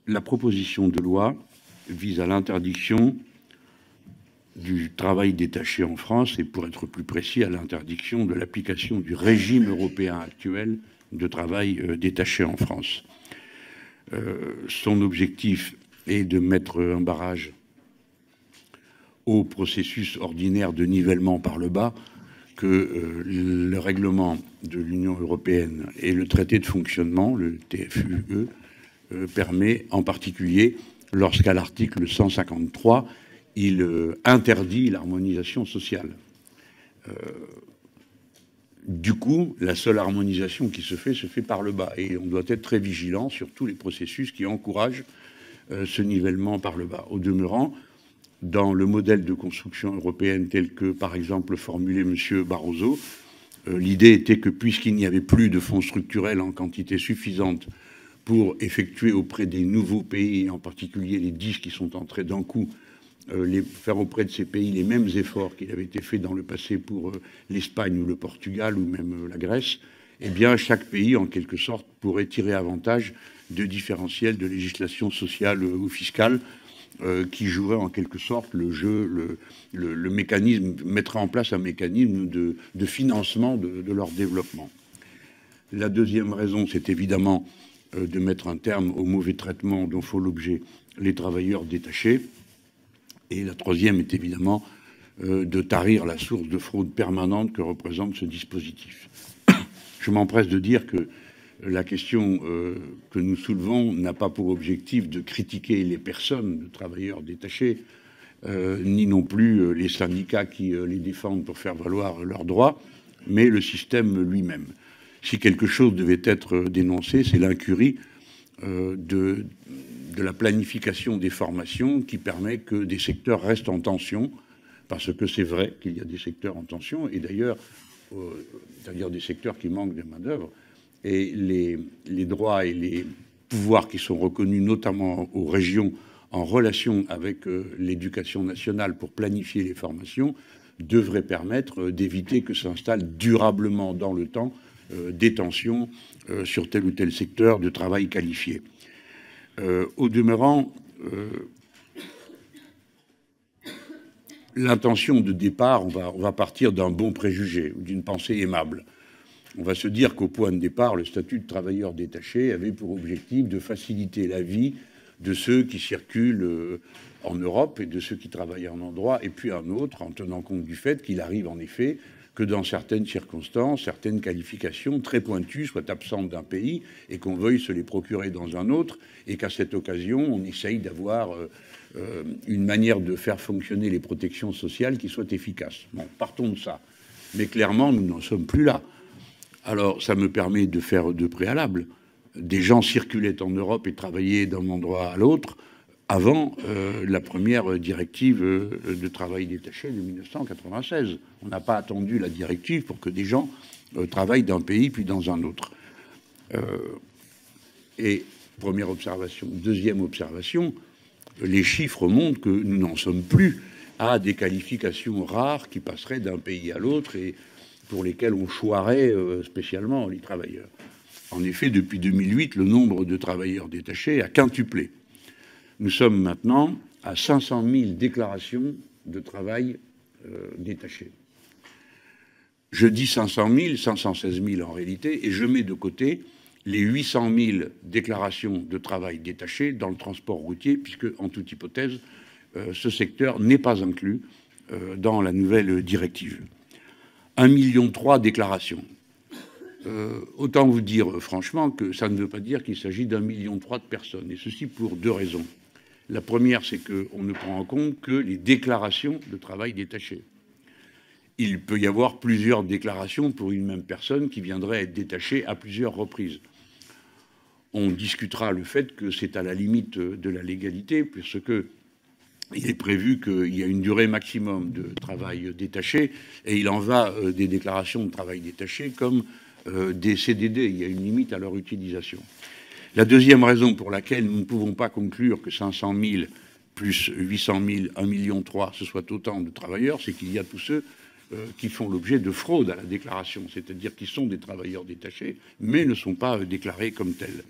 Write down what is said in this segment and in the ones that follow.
La proposition de loi vise à l'interdiction du travail détaché en France et, pour être plus précis, à l'interdiction de l'application du régime européen actuel de travail détaché en France. Son objectif est de mettre un barrage au processus ordinaire de nivellement par le bas que le règlement de l'Union européenne et le traité de fonctionnement, le TFUE, permet, en particulier lorsqu'à l'article 153, il interdit l'harmonisation sociale. Du coup, la seule harmonisation qui se fait par le bas. Et on doit être très vigilant sur tous les processus qui encouragent ce nivellement par le bas. Au demeurant, dans le modèle de construction européenne tel que, par exemple, formulé M. Barroso, l'idée était que, puisqu'il n'y avait plus de fonds structurels en quantité suffisante pour effectuer auprès des nouveaux pays, en particulier les 10 qui sont entrés d'un coup, faire auprès de ces pays les mêmes efforts qu'il avait été fait dans le passé pour l'Espagne ou le Portugal ou même la Grèce, eh bien, chaque pays, en quelque sorte, pourrait tirer avantage de différentiels de législation sociale ou fiscale qui jouerait en quelque sorte le jeu, le mécanisme, mettrait en place un mécanisme de financement de leur développement. La deuxième raison, c'est évidemment de mettre un terme au mauvais traitement dont font l'objet les travailleurs détachés. Et la troisième est évidemment de tarir la source de fraude permanente que représente ce dispositif. Je m'empresse de dire que la question que nous soulevons n'a pas pour objectif de critiquer les personnes de travailleurs détachés, ni non plus les syndicats qui les défendent pour faire valoir leurs droits, mais le système lui-même. Si quelque chose devait être dénoncé, c'est l'incurie de la planification des formations qui permet que des secteurs restent en tension, parce que c'est vrai qu'il y a des secteurs en tension, et d'ailleurs, c'est-à-dire des secteurs qui manquent de main-d'œuvre, et les droits et les pouvoirs qui sont reconnus, notamment aux régions, en relation avec l'éducation nationale pour planifier les formations, devraient permettre d'éviter que s'installent durablement dans le temps des tensions sur tel ou tel secteur de travail qualifié. Au demeurant, l'intention de départ, on va partir d'un bon préjugé ou d'une pensée aimable. On va se dire qu'au point de départ, le statut de travailleur détaché avait pour objectif de faciliter la vie de ceux qui circulent en Europe et de ceux qui travaillent à un endroit et puis à un autre, en tenant compte du fait qu'il arrive en effet que dans certaines circonstances, certaines qualifications très pointues soient absentes d'un pays et qu'on veuille se les procurer dans un autre et qu'à cette occasion, on essaye d'avoir une manière de faire fonctionner les protections sociales qui soit efficace. Bon, partons de ça. Mais clairement, nous n'en sommes plus là. Alors, ça me permet de faire deux préalables. Des gens circulaient en Europe et travaillaient d'un endroit à l'autre avant la première directive de travail détaché de 1996. On n'a pas attendu la directive pour que des gens travaillent d'un pays puis dans un autre. Et première observation. Deuxième observation, les chiffres montrent que nous n'en sommes plus à des qualifications rares qui passeraient d'un pays à l'autre et pour lesquels on choirait spécialement les travailleurs. En effet, depuis 2008, le nombre de travailleurs détachés a quintuplé. Nous sommes maintenant à 500 000 déclarations de travail détaché. Je dis 500 000, 516 000 en réalité, et je mets de côté les 800 000 déclarations de travail détaché dans le transport routier, puisque, en toute hypothèse, ce secteur n'est pas inclus dans la nouvelle directive. 1,3 million de déclarations. Autant vous dire franchement que ça ne veut pas dire qu'il s'agit d'1,3 million de personnes, et ceci pour deux raisons. La première, c'est qu'on ne prend en compte que les déclarations de travail détaché. Il peut y avoir plusieurs déclarations pour une même personne qui viendrait être détachée à plusieurs reprises. On discutera le fait que c'est à la limite de la légalité, puisque il est prévu qu'il y a une durée maximum de travail détaché, et il en va des déclarations de travail détaché comme des CDD. Il y a une limite à leur utilisation. La deuxième raison pour laquelle nous ne pouvons pas conclure que 500 000 plus 800 000, 1,3 million, ce soit autant de travailleurs, c'est qu'il y a tous ceux qui font l'objet de fraude à la déclaration, c'est-à-dire qui sont des travailleurs détachés, mais ne sont pas déclarés comme tels.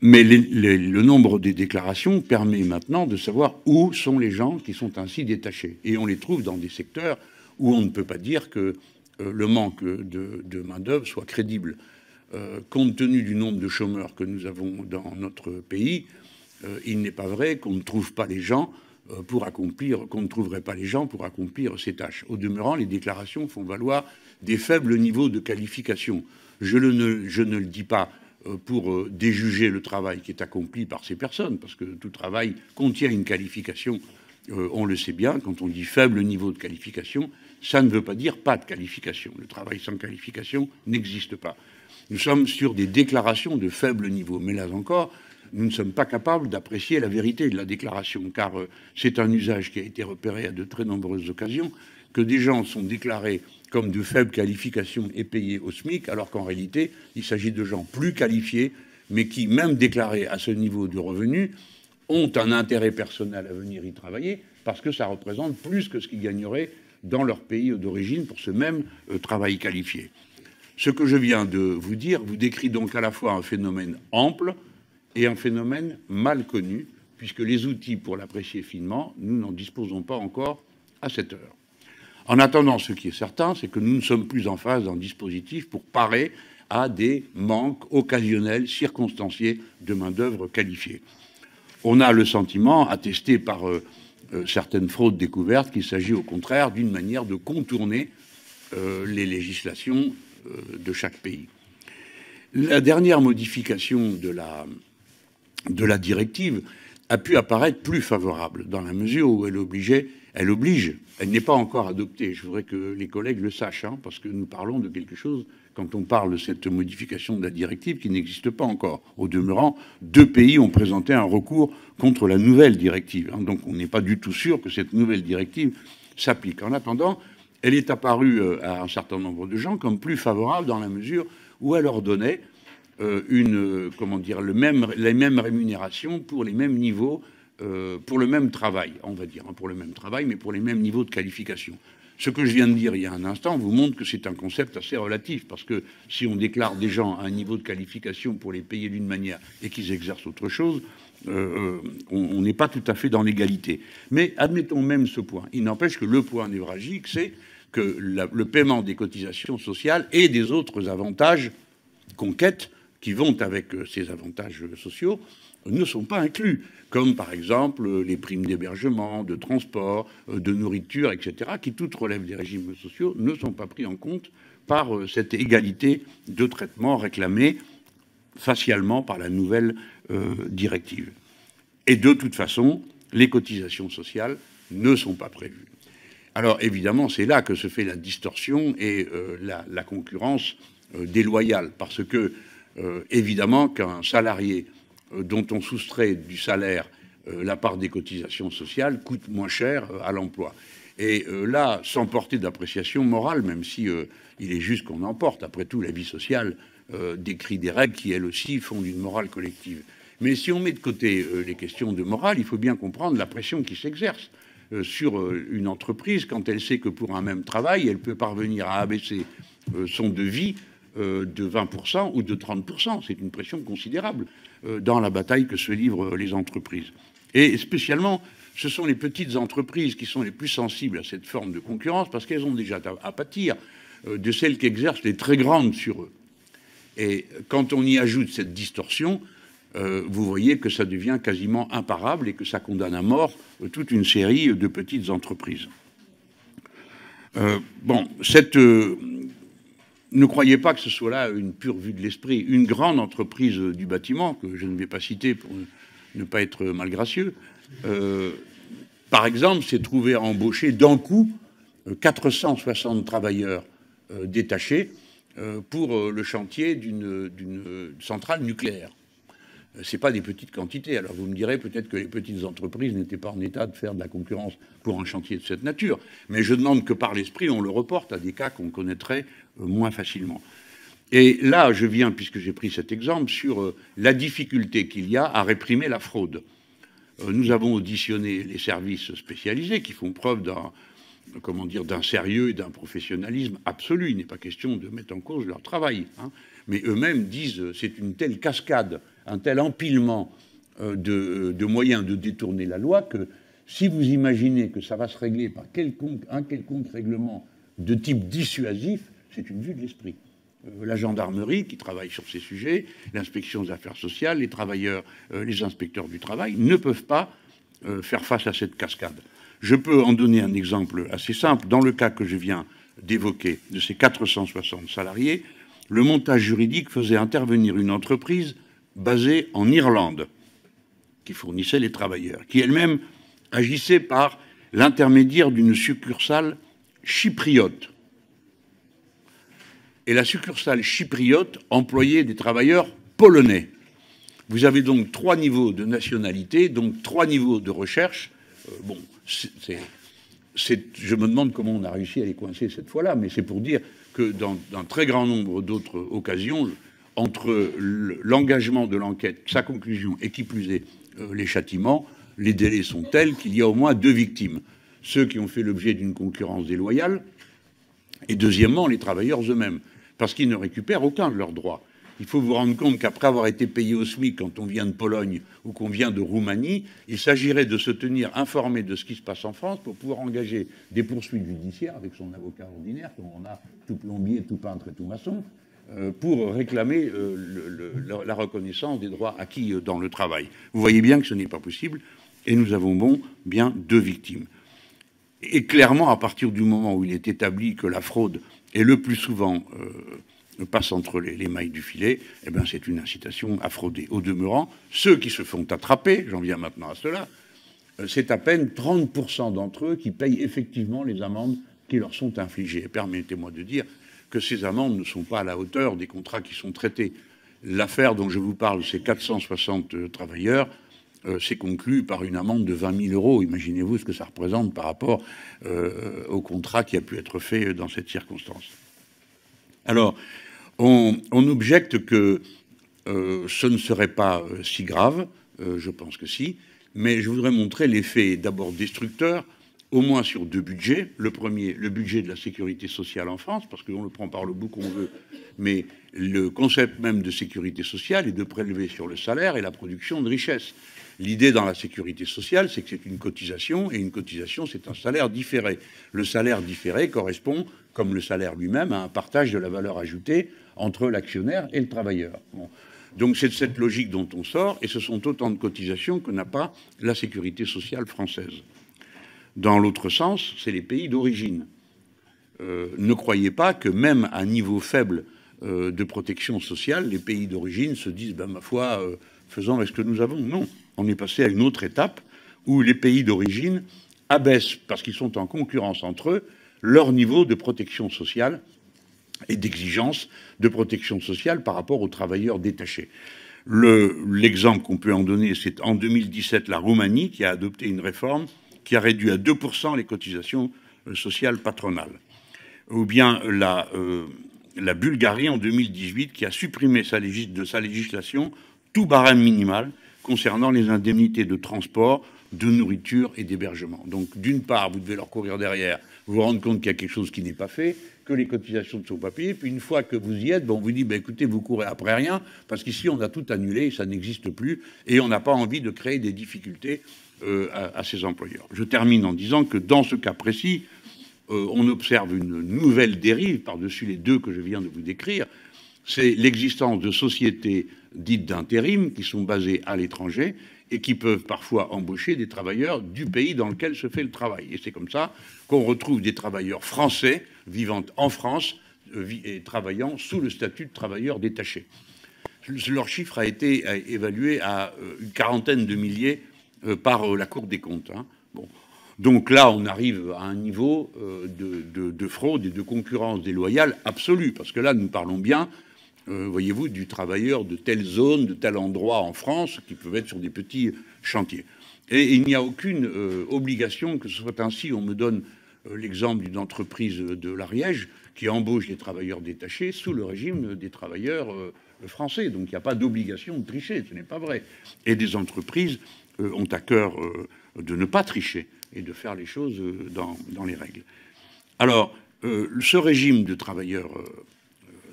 Mais le nombre des déclarations permet maintenant de savoir où sont les gens qui sont ainsi détachés. Et on les trouve dans des secteurs où on ne peut pas dire que le manque de main-d'œuvre soit crédible. Compte tenu du nombre de chômeurs que nous avons dans notre pays, il n'est pas vrai qu'on ne trouve pas les gens qu'on ne trouverait pas les gens pour accomplir ces tâches. Au demeurant, les déclarations font valoir des faibles niveaux de qualification. Je ne le dis pas pour déjuger le travail qui est accompli par ces personnes, parce que tout travail contient une qualification, on le sait bien. Quand on dit faible niveau de qualification, ça ne veut pas dire pas de qualification. Le travail sans qualification n'existe pas. Nous sommes sur des déclarations de faible niveau, mais là encore, nous ne sommes pas capables d'apprécier la vérité de la déclaration, car c'est un usage qui a été repéré à de très nombreuses occasions, que des gens sont déclarés comme de faibles qualifications et payés au SMIC, alors qu'en réalité, il s'agit de gens plus qualifiés, mais qui, même déclarés à ce niveau de revenus, ont un intérêt personnel à venir y travailler, parce que ça représente plus que ce qu'ils gagneraient dans leur pays d'origine pour ce même travail qualifié. Ce que je viens de vous dire vous décrit donc à la fois un phénomène ample et un phénomène mal connu, puisque les outils pour l'apprécier finement, nous n'en disposons pas encore à cette heure. En attendant, ce qui est certain, c'est que nous ne sommes plus en phase d'un dispositif pour parer à des manques occasionnels, circonstanciés de main-d'œuvre qualifiée. On a le sentiment, attesté par certaines fraudes découvertes, qu'il s'agit au contraire d'une manière de contourner les législations de chaque pays. La dernière modification de la directive a pu apparaître plus favorable, dans la mesure où elle oblige, elle n'est pas encore adoptée, je voudrais que les collègues le sachent, hein, parce que nous parlons de quelque chose, quand on parle de cette modification de la directive, qui n'existe pas encore. Au demeurant, 2 pays ont présenté un recours contre la nouvelle directive, hein, donc on n'est pas du tout sûr que cette nouvelle directive s'applique. En attendant, elle est apparue à un certain nombre de gens comme plus favorable dans la mesure où elle ordonnait les mêmes rémunérations pour les mêmes niveaux, pour le même travail, on va dire, hein, pour le même travail, mais pour les mêmes niveaux de qualification. Ce que je viens de dire il y a un instant vous montre que c'est un concept assez relatif, parce que si on déclare des gens à un niveau de qualification pour les payer d'une manière et qu'ils exercent autre chose, on n'est pas tout à fait dans l'égalité. Mais admettons même ce point. Il n'empêche que le point névralgique, c'est que le paiement des cotisations sociales et des autres avantages conquêtes qui vont avec ces avantages sociaux ne sont pas inclus, comme par exemple les primes d'hébergement, de transport, de nourriture, etc., qui toutes relèvent des régimes sociaux, ne sont pas pris en compte par cette égalité de traitement réclamée facialement par la nouvelle directive. Et de toute façon, les cotisations sociales ne sont pas prévues. Alors évidemment, c'est là que se fait la distorsion et la concurrence déloyale, parce que évidemment qu'un salarié dont on soustrait du salaire la part des cotisations sociales coûte moins cher à l'emploi. Et là, sans porter d'appréciation morale, même si il est juste qu'on en porte, après tout, la vie sociale décrit des règles qui, elles aussi, font d'une morale collective. Mais si on met de côté les questions de morale, il faut bien comprendre la pression qui s'exerce sur une entreprise quand elle sait que pour un même travail, elle peut parvenir à abaisser son devis de 20% ou de 30%. C'est une pression considérable dans la bataille que se livrent les entreprises. Et spécialement, ce sont les petites entreprises qui sont les plus sensibles à cette forme de concurrence parce qu'elles ont déjà à pâtir de celles qui exercent les très grandes sur eux. Et quand on y ajoute cette distorsion, vous voyez que ça devient quasiment imparable et que ça condamne à mort toute une série de petites entreprises. Ne croyez pas que ce soit là une pure vue de l'esprit. Une grande entreprise du bâtiment, que je ne vais pas citer pour ne pas être malgracieux, par exemple, s'est trouvé à embaucher d'un coup 460 travailleurs détachés pour le chantier d'une centrale nucléaire. Ce n'est pas des petites quantités. Alors vous me direz peut-être que les petites entreprises n'étaient pas en état de faire de la concurrence pour un chantier de cette nature. Mais je demande que par l'esprit, on le reporte à des cas qu'on connaîtrait moins facilement. Et là, je viens, puisque j'ai pris cet exemple, sur la difficulté qu'il y a à réprimer la fraude. Nous avons auditionné les services spécialisés qui font preuve d'un sérieux et d'un professionnalisme absolu. Il n'est pas question de mettre en cause leur travail, hein. Mais eux-mêmes disent c'est une telle cascade un tel empilement de moyens de détourner la loi que si vous imaginez que ça va se régler par un quelconque règlement de type dissuasif, c'est une vue de l'esprit. La gendarmerie qui travaille sur ces sujets, l'inspection des affaires sociales, les travailleurs, les inspecteurs du travail ne peuvent pas faire face à cette cascade. Je peux en donner un exemple assez simple. Dans le cas que je viens d'évoquer, de ces 460 salariés, le montage juridique faisait intervenir une entreprise basée en Irlande, qui fournissait les travailleurs, qui elle-même agissait par l'intermédiaire d'une succursale chypriote. Et la succursale chypriote employait des travailleurs polonais. Vous avez donc 3 niveaux de nationalité, donc 3 niveaux de recherche. Bon, je me demande comment on a réussi à les coincer cette fois-là, mais c'est pour dire que dans un très grand nombre d'autres occasions, entre l'engagement de l'enquête, sa conclusion, et qui plus est les châtiments, les délais sont tels qu'il y a au moins 2 victimes. Ceux qui ont fait l'objet d'une concurrence déloyale, et deuxièmement, les travailleurs eux-mêmes, parce qu'ils ne récupèrent aucun de leurs droits. Il faut vous rendre compte qu'après avoir été payé au SMIC quand on vient de Pologne ou qu'on vient de Roumanie, il s'agirait de se tenir informé de ce qui se passe en France pour pouvoir engager des poursuites judiciaires avec son avocat ordinaire, comme on a tout plombier, tout peintre et tout maçon, pour réclamer la reconnaissance des droits acquis dans le travail. Vous voyez bien que ce n'est pas possible, et nous avons bien 2 victimes. Et clairement, à partir du moment où il est établi que la fraude est le plus souvent passe entre les mailles du filet, eh bien c'est une incitation à frauder. Au demeurant, ceux qui se font attraper, j'en viens maintenant à cela, c'est à peine 30% d'entre eux qui payent effectivement les amendes qui leur sont infligées. Et permettez-moi de dire que ces amendes ne sont pas à la hauteur des contrats qui sont traités. L'affaire dont je vous parle, ces 460 travailleurs, c'est conclu par une amende de 20 000 euros. Imaginez-vous ce que ça représente par rapport au contrat qui a pu être fait dans cette circonstance. Alors, on objecte que ce ne serait pas si grave, je pense que si, mais je voudrais montrer l'effet d'abord destructeur, au moins sur 2 budgets. Le premier, le budget de la sécurité sociale en France, parce qu'on le prend par le bout qu'on veut, mais le concept même de sécurité sociale est de prélever sur le salaire et la production de richesse. L'idée dans la sécurité sociale, c'est que c'est une cotisation, et une cotisation, c'est un salaire différé. Le salaire différé correspond, comme le salaire lui-même, à un partage de la valeur ajoutée entre l'actionnaire et le travailleur. Bon. Donc c'est de cette logique dont on sort, et ce sont autant de cotisations que n'a pas la sécurité sociale française. Dans l'autre sens, c'est les pays d'origine. Ne croyez pas que même à niveau faible de protection sociale, les pays d'origine se disent, ben, ma foi, faisons avec ce que nous avons. Non, on est passé à une autre étape où les pays d'origine abaissent, parce qu'ils sont en concurrence entre eux, leur niveau de protection sociale et d'exigence de protection sociale par rapport aux travailleurs détachés. L'exemple qu'on peut en donner, c'est en 2017 la Roumanie qui a adopté une réforme qui a réduit à 2% les cotisations sociales patronales. Ou bien la Bulgarie en 2018 qui a supprimé de sa législation tout barème minimal concernant les indemnités de transport, de nourriture et d'hébergement. Donc d'une part, vous devez leur courir derrière, vous rendre compte qu'il y a quelque chose qui n'est pas fait, que les cotisations ne sont pas payées, puis une fois que vous y êtes, on vous dit, écoutez, vous courez après rien, parce qu'ici on a tout annulé, ça n'existe plus, et on n'a pas envie de créer des difficultés à ces employeurs. Je termine en disant que dans ce cas précis, on observe une nouvelle dérive par-dessus les 2 que je viens de vous décrire, c'est l'existence de sociétés dites d'intérim qui sont basées à l'étranger et qui peuvent parfois embaucher des travailleurs du pays dans lequel se fait le travail. Et c'est comme ça qu'on retrouve des travailleurs français vivant en France et travaillant sous le statut de travailleurs détachés. Leur chiffre a été évalué à une quarantaine de milliers par la Cour des comptes. Hein. Bon. Donc là, on arrive à un niveau de fraude et de concurrence déloyale absolue, parce que là, nous parlons bien, voyez-vous, du travailleur de telle zone, de tel endroit en France, qui peuvent être sur des petits chantiers. Et il n'y a aucune obligation que ce soit ainsi. On me donne l'exemple d'une entreprise de l'Ariège qui embauche des travailleurs détachés sous le régime des travailleurs français. Donc il n'y a pas d'obligation de tricher, ce n'est pas vrai. Et des entreprises ont à cœur de ne pas tricher et de faire les choses dans les règles. Alors, ce régime de travailleurs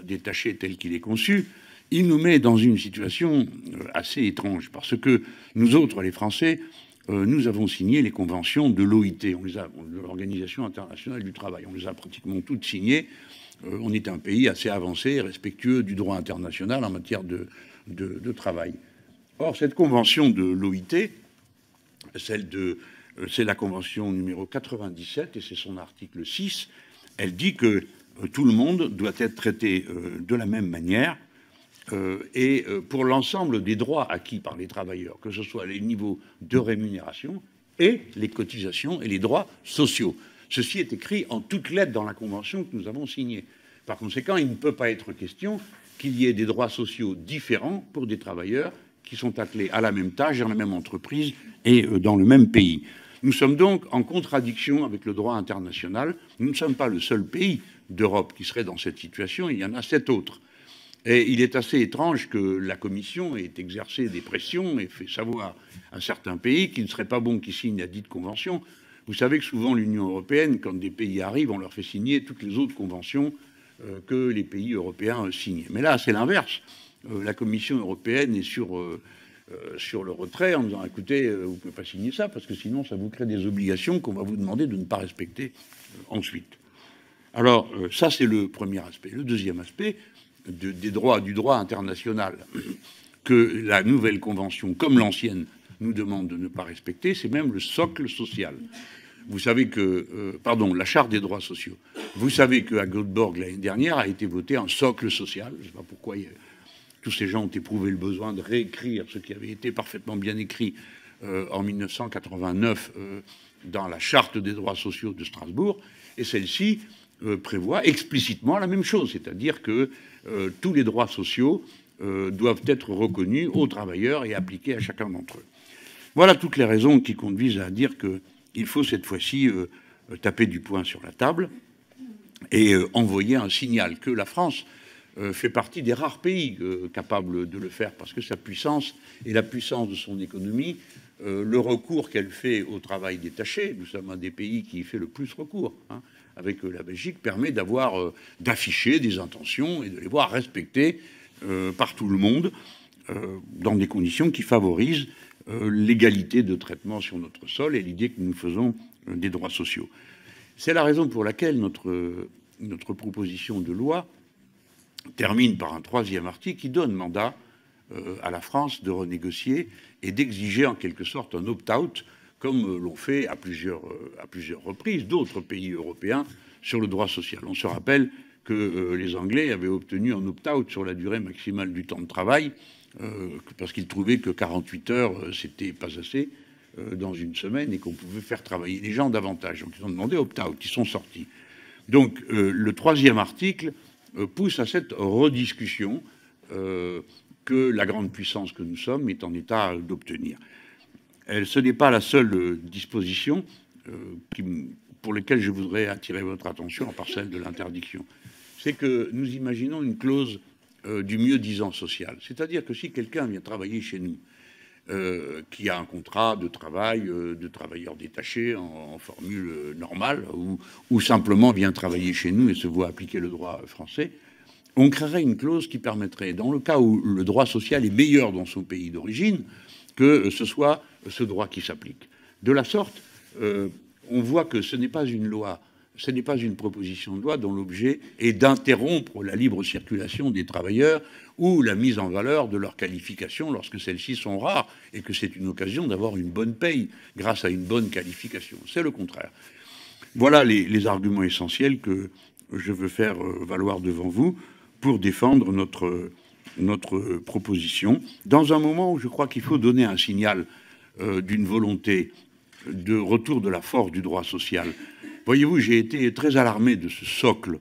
détachés tel qu'il est conçu, il nous met dans une situation assez étrange, parce que nous autres, les Français, nous avons signé les conventions de l'OIT, de l'Organisation internationale du travail. On les a pratiquement toutes signées. On est un pays assez avancé, respectueux du droit international en matière de travail. Or, cette convention de l'OIT, c'est la convention numéro 97, et c'est son article 6, elle dit que tout le monde doit être traité de la même manière, et pour l'ensemble des droits acquis par les travailleurs, que ce soit les niveaux de rémunération et les cotisations et les droits sociaux. Ceci est écrit en toutes lettres dans la convention que nous avons signée. Par conséquent, il ne peut pas être question qu'il y ait des droits sociaux différents pour des travailleurs qui sont attelés à la même tâche, dans la même entreprise et dans le même pays. Nous sommes donc en contradiction avec le droit international. Nous ne sommes pas le seul pays d'Europe qui serait dans cette situation, il y en a 7 autres. Et il est assez étrange que la Commission ait exercé des pressions et fait savoir à certains pays qu'il ne serait pas bon qu'ils signent la dite convention. Vous savez que souvent l'Union européenne, quand des pays arrivent, on leur fait signer toutes les autres conventions que les pays européens signent. Mais là, c'est l'inverse. La Commission européenne est sur le retrait en disant « Écoutez, vous ne pouvez pas signer ça parce que sinon ça vous crée des obligations qu'on va vous demander de ne pas respecter ensuite. » Alors, ça, c'est le premier aspect. Le deuxième aspect, du droit international que la nouvelle convention, comme l'ancienne, nous demande de ne pas respecter, c'est même le socle social. Vous savez que, la Charte des droits sociaux. Vous savez qu'à Göteborg, l'année dernière, a été voté un socle social. Je ne sais pas pourquoi tous ces gens ont éprouvé le besoin de réécrire ce qui avait été parfaitement bien écrit en 1989 dans la Charte des droits sociaux de Strasbourg. Et celle-ci prévoit explicitement la même chose, c'est-à-dire que tous les droits sociaux doivent être reconnus aux travailleurs et appliqués à chacun d'entre eux. Voilà toutes les raisons qui conduisent à dire qu'il faut cette fois-ci taper du poing sur la table et envoyer un signal que la France fait partie des rares pays capables de le faire, parce que sa puissance et la puissance de son économie, le recours qu'elle fait au travail détaché, nous sommes un des pays qui y fait le plus recours, avec la Belgique, permet d'afficher des intentions et de les voir respectées par tout le monde dans des conditions qui favorisent l'égalité de traitement sur notre sol et l'idée que nous faisons des droits sociaux. C'est la raison pour laquelle notre proposition de loi termine par un troisième article qui donne mandat à la France de renégocier et d'exiger en quelque sorte un opt-out, comme l'ont fait à plusieurs reprises d'autres pays européens sur le droit social. On se rappelle que les Anglais avaient obtenu un opt-out sur la durée maximale du temps de travail, parce qu'ils trouvaient que 48 heures, c'était pas assez dans une semaine et qu'on pouvait faire travailler les gens davantage. Donc ils ont demandé opt-out, ils sont sortis. Donc le troisième article pousse à cette rediscussion que la grande puissance que nous sommes est en état d'obtenir. Ce n'est pas la seule disposition pour laquelle je voudrais attirer votre attention, à part celle de l'interdiction. C'est que nous imaginons une clause du mieux-disant social. C'est-à-dire que si quelqu'un vient travailler chez nous, qui a un contrat de travail de travailleur détaché en formule normale, ou simplement vient travailler chez nous et se voit appliquer le droit français, on créerait une clause qui permettrait, dans le cas où le droit social est meilleur dans son pays d'origine, que ce soit ce droit qui s'applique. De la sorte, on voit que ce n'est pas une loi, ce n'est pas une proposition de loi dont l'objet est d'interrompre la libre circulation des travailleurs ou la mise en valeur de leurs qualifications lorsque celles-ci sont rares et que c'est une occasion d'avoir une bonne paye grâce à une bonne qualification. C'est le contraire. Voilà les arguments essentiels que je veux faire valoir devant vous pour défendre notre proposition, dans un moment où je crois qu'il faut donner un signal d'une volonté de retour de la force du droit social. Voyez-vous, j'ai été très alarmé de ce socle,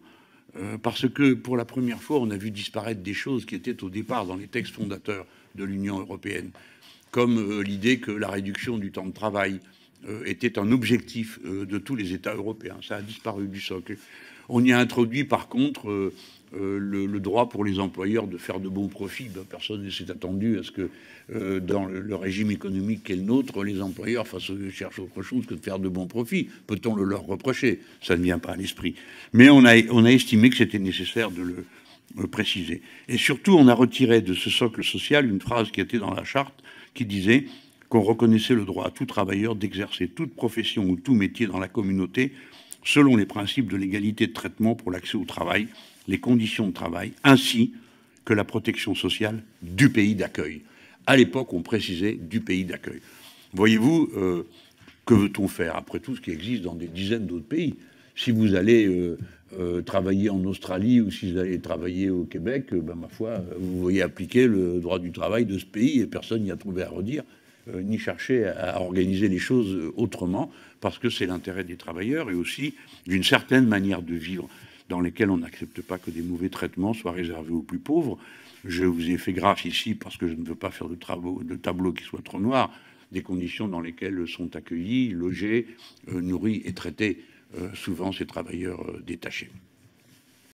parce que pour la première fois, on a vu disparaître des choses qui étaient au départ dans les textes fondateurs de l'Union européenne, comme l'idée que la réduction du temps de travail était un objectif de tous les États européens. Ça a disparu du socle. On y a introduit, par contre, le droit pour les employeurs de faire de bons profits. Ben, personne ne s'est attendu à ce que, dans le régime économique qu'est le nôtre, les employeurs cherchent autre chose que de faire de bons profits. Peut-on le leur reprocher? Ça ne vient pas à l'esprit. Mais on a estimé que c'était nécessaire précisé. Et surtout, on a retiré de ce socle social une phrase qui était dans la charte qui disait qu'on reconnaissait le droit à tout travailleur d'exercer toute profession ou tout métier dans la communauté selon les principes de l'égalité de traitement pour l'accès au travail, les conditions de travail, ainsi que la protection sociale du pays d'accueil. À l'époque, on précisait du pays d'accueil. Voyez-vous, que veut-on faire? Après tout, ce qui existe dans des dizaines d'autres pays. Si vous allez travailler en Australie ou si vous allez travailler au Québec, ben, ma foi, vous voyez appliquer le droit du travail de ce pays et personne n'y a trouvé à redire, ni chercher à organiser les choses autrement, parce que c'est l'intérêt des travailleurs et aussi d'une certaine manière de vivre dans lesquelles on n'accepte pas que des mauvais traitements soient réservés aux plus pauvres. Je vous ai fait graphe ici parce que je ne veux pas faire de tableau qui soit trop noir, des conditions dans lesquelles sont accueillis, logés, nourris et traités souvent ces travailleurs détachés.